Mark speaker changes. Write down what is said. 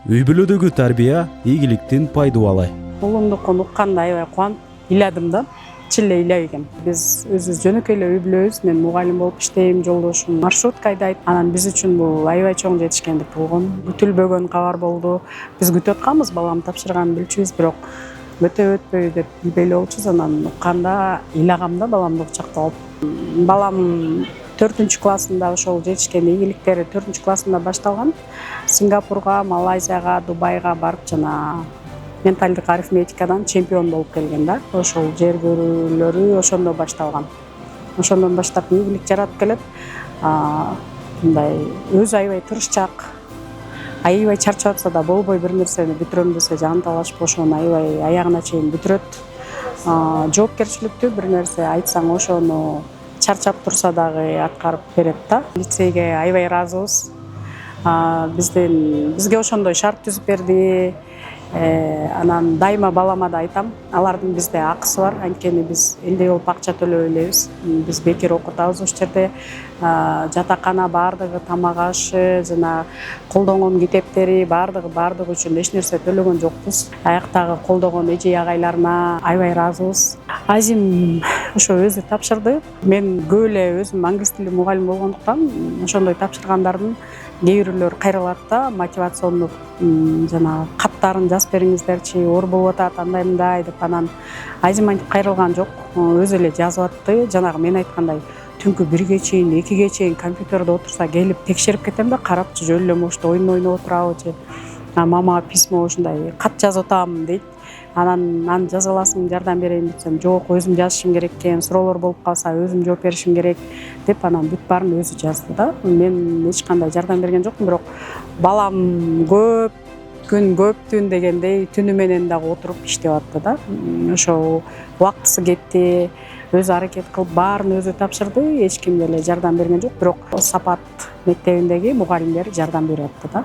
Speaker 1: Үй бүлөдөгү тарбия ийгиликтин пайдубалы.
Speaker 2: Улумдукун укканда аябай кубанып ыйладым да. Чын эле ыйлайт. Биз өзүбүз жөнөкөй эле үй бүлөбүз. Мен мугалим болуп иштейм, жолдошум маршрутка айдайт. Анан биз үчүн бул аябай чоң жетишкендик болгон. Күтүлбөгөн кабар болду. Биз күтүп атканбыз, балам тапшырганын билчүбүз, бирок өтөбү өтпөйбү деп билбей эле болчубуз. Анан укканда ыйлагам да баламды кучактап алып. Балам 4-классында ошол жетишкен ийгиликтери 4-классында башталган. Сингапурга, Малайзияга, Дубайга барып жана менталдык арифметикадан чемпион болуп келген да. Ошол жер көрүүлөрү ошондо башталган. Ошондон баштап ийгилик жаратып келет. Мындай өзү аябай тырышчаак, аябай чарчап атса да болбой бир нерсени бүтүрөм десе жан талашып ошону аябай аягына чейин бүтүрөт. Жоопкерчиликтүү бир нерсе айтсаң ошону чарчап турса дагы аткарып берет да. Лицейге аябай ыраазыбыз. Бизге ошондой шарт түзүп берди. Анан дайыма балама да айтам, алардын бизде акысы бар, анткени биз элдей болуп акча төлөп элебиз. Биз бекер окутабыз ошол жерде. Жатакана баардыгы, тамак ашы жана колдонгон китептери баардыгы үчүн эч нерсе төлөгөн жокпуз. Аяктагы колдогон эже агайларына аябай ыраазыбыз. Азим ошо өзү тапшырды. Мен көп эле өзүм англис тили мугалим болгондуктан ошондой тапшыргандардын кээ бирөөлөр кайрылат да, мотивациондук жана каттарын жазып бериңиздерчи, оор болуп атат андай мындай деп. Анан Азим антип кайрылган жок, өзү эле жазып атты. Жанагы мен айткандай түнкү 1-ге чейин, 2-ге чейин компьютерде отурса келип текшерип кетем да, карапчы жөн эле могушту ойун ойноп отурабычы. Мама письмо ушундай кат жазып атам дейт. Анан аны жаза аласың, жардам берейин десем, жок, өзүм жазышым керек экен, суроолор болуп калса өзүм жооп беришим керек деп, анан бүт баарын өзү жазды да. Мен эч кандай жардам берген жокмун, бирок балам көп түн дегендей түнү менен дагы отуруп иштеп атты да. Ошол убактысы кетти, өзү аракет кылып баарын өзү тапшырды, эч ким деле жардам берген жок, бирок Сапат мектебиндеги мугалимдер жардам берип атты да.